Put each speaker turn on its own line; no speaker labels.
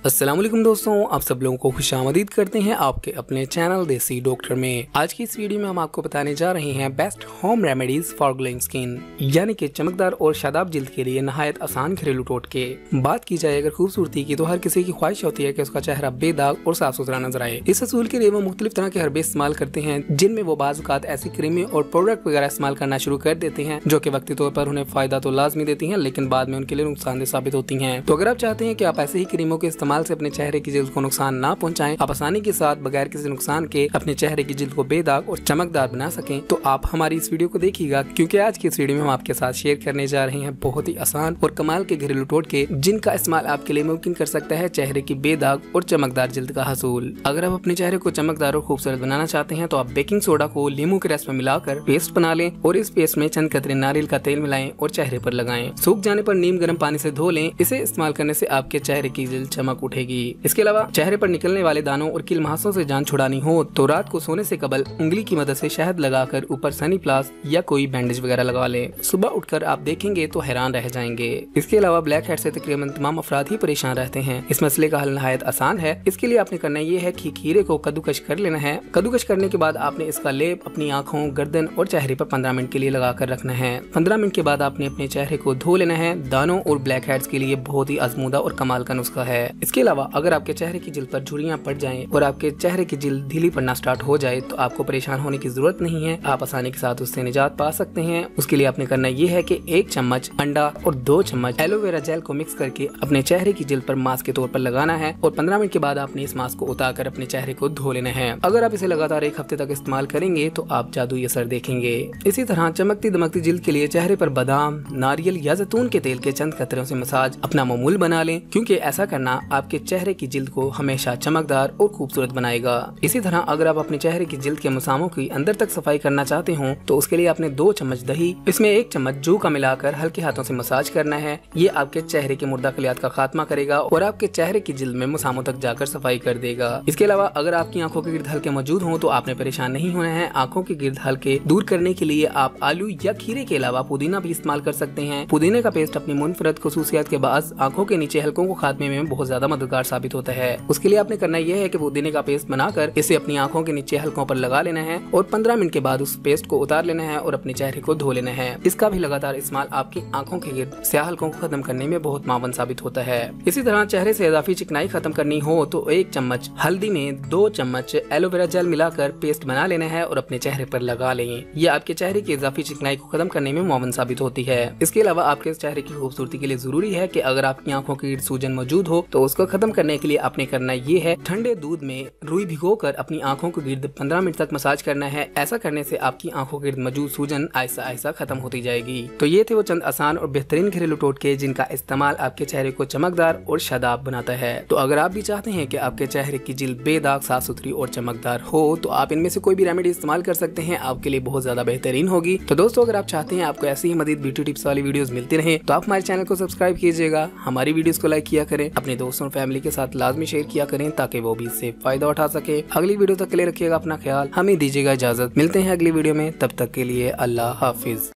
अस्सलाम वालेकुम दोस्तों, आप सब लोगों को खुशामदीद करते हैं आपके अपने चैनल देसी डॉक्टर में। आज की इस वीडियो में हम आपको बताने जा रहे हैं best home remedies for glowing skin, यानी कि चमकदार और शादाब जिल्द के लिए नहायत आसान घरेलू टोटके। बात की जाए अगर खूबसूरती की, तो हर किसी की ख्वाहिश होती है कि उसका चेहरा बेदाग और साफ सुथरा नजर आए। इस असूल के लिए वो मुख्तलिफ तरह के हर्बे इस्तेमाल करते हैं, जिनमें वो बाज़ औक़ात ऐसी क्रीमें और प्रोडक्ट वगैरह इस्तेमाल करना शुरू कर देते हैं जो कि वक्ती तौर पर उन्हें फायदा तो लाजमी देती हैं, लेकिन बाद में उनके लिए नुकसानदेह साबित होती हैं। तो अगर आप चाहते हैं कि आप ऐसे ही क्रीमों के इस्तेमाल से अपने चेहरे की जिल्द को नुकसान ना पहुंचाएं, आप आसानी के साथ बगैर किसी नुकसान के अपने चेहरे की जिल्द को बेदाग और चमकदार बना सकें, तो आप हमारी इस वीडियो को देखिएगा, क्योंकि आज की इस वीडियो में हम आपके साथ शेयर करने जा रहे हैं बहुत ही आसान और कमाल के घरेलू टोटके, जिनका इस्तेमाल आपके लिए मुमकिन कर सकता है चेहरे की बेदाग और चमकदार जिल्द का हसूल। अगर आप अपने चेहरे को चमकदार और खूबसूरत बनाना चाहते हैं, तो आप बेकिंग सोडा को नींबू के रस में मिलाकर पेस्ट बना लें और इस पेस्ट में चंद कतरे नारियल का तेल मिलाएं और चेहरे पर लगाएं। सूख जाने पर नीम गर्म पानी से धो लें। इसे इस्तेमाल करने से आपके चेहरे की जिल्द चमक उठेगी। इसके अलावा चेहरे पर निकलने वाले दानों और कील मुहासों से जान छुड़ानी हो, तो रात को सोने से कबल उंगली की मदद से शहद लगाकर ऊपर सनी प्लास या कोई बैंडेज वगैरह लगा लें। सुबह उठकर आप देखेंगे तो हैरान रह जाएंगे। इसके अलावा ब्लैक हेड से तकरीबन तमाम अफराद ही परेशान रहते हैं। इस मसले का हल नहायत आसान है। इसके लिए आपने करना ये है कि खीरे को कद्दूकश कर लेना है। कद्दूकश करने के बाद आपने इसका लेप अपनी आँखों, गर्दन और चेहरे पर 15 मिनट के लिए लगाकर रखना है। 15 मिनट के बाद आपने अपने चेहरे को धो लेना है। दानों और ब्लैक हेड्स के लिए बहुत ही आजमूदा और कमाल का नुस्खा है। इसके अलावा अगर आपके चेहरे की जिल्द पर झुर्रियां पड़ जाएं और आपके चेहरे की जिल्द ढीली पड़ना स्टार्ट हो जाए, तो आपको परेशान होने की जरूरत नहीं है। आप आसानी के साथ उससे निजात पा सकते हैं। उसके लिए आपने करना ये है कि 1 चम्मच अंडा और 2 चम्मच एलोवेरा जेल को मिक्स करके अपने चेहरे की जिल्द पर मास्क के तौर पर लगाना है और 15 मिनट के बाद आपने इस मास्क को उतार अपने चेहरे को धो लेना है। अगर आप इसे लगातार 1 हफ्ते तक इस्तेमाल करेंगे तो आप जादुई असर देखेंगे। इसी तरह चमकती दमकती जिल्द के लिए चेहरे पर बादाम, नारियल या जैतून के तेल के चंद कतरों से मसाज अपना मामूल बना लें, क्योंकि ऐसा करना आपके चेहरे की जिल्द को हमेशा चमकदार और खूबसूरत बनाएगा। इसी तरह अगर आप अपने चेहरे की जिल्द के मसामों की अंदर तक सफाई करना चाहते हो, तो उसके लिए आपने 2 चम्मच दही, इसमें 1 चम्मच जू का मिलाकर हल्के हाथों से मसाज करना है। ये आपके चेहरे के मुर्दा खलियात का खात्मा करेगा और आपके चेहरे की जिल्द में मसामों तक जाकर सफाई कर देगा। इसके अलावा अगर आपकी आंखों के गिर्द हल्के मौजूद हो, तो आपने परेशान नहीं होना है। आंखों के गिर्द हल्के दूर करने के लिए आप आलू या खीरे के अलावा पुदीना भी इस्तेमाल कर सकते हैं। पुदीने का पेस्ट अपनी मुनफरद खुसूसियत के बाद आंखों के नीचे हल्कों को खात्मे में बहुत ज्यादा मददगार साबित होता है। उसके लिए आपने करना यह है कि पुदीने का पेस्ट बनाकर इसे अपनी आंखों के नीचे हल्कों पर लगा लेना है और 15 मिनट के बाद उस पेस्ट को उतार लेना है और अपने चेहरे को धो लेना है। इसका भी लगातार इस्तेमाल आपकी आंखों के गिर्द स्याह हल्कों को खत्म करने में बहुत मावन साबित होता है। इसी तरह चेहरे से इजाफी चिकनाई खत्म करनी हो, तो 1 चम्मच हल्दी में 2 चम्मच एलोवेरा जेल मिलाकर पेस्ट बना लेना है और अपने चेहरे पर लगा लें। यह आपके चेहरे की इजाफी चिकनाई को खत्म करने में मावन साबित होती है। इसके अलावा आपके चेहरे की खूबसूरती के लिए जरूरी है कि अगर आपकी आंखों की गिर्द सूजन मौजूद हो, तो उसको खत्म करने के लिए आपने करना ये है, ठंडे दूध में रुई भिगोकर अपनी आंखों के गिर्द 15 मिनट तक मसाज करना है। ऐसा करने से आपकी आंखों के गिर्द मौजूद सूजन आहिस्ता आहिस्ता खत्म होती जाएगी। तो ये थे वो चंद आसान और बेहतरीन घरेलू टोटके, जिनका इस्तेमाल आपके चेहरे को चमकदार और शादाब बनाता है। तो अगर आप भी चाहते हैं कि आपके चेहरे की जिल्द बेदाग, साफ सुथरी और चमकदार हो, तो आप इनमें से कोई भी रेमेडी इस्तेमाल कर सकते हैं। आपके लिए बहुत ज्यादा बेहतरीन होगी। तो दोस्तों, अगर आप चाहते हैं आपको ऐसी ही मजीद ब्यूटी टिप्स वाली वीडियोस मिलती रहे, तो आप हमारे चैनल को सब्सक्राइब कीजिएगा, हमारी वीडियोस को लाइक किया करें, अपने दोस्तों और फैमिली के साथ लाजमी शेयर किया करें, ताकि वो भी इससे फायदा उठा सके। अगली वीडियो तक के लिए रखिएगा अपना ख्याल, हमें दीजिएगा इजाजत। मिलते हैं अगली वीडियो में, तब तक के लिए अल्लाह हाफिज।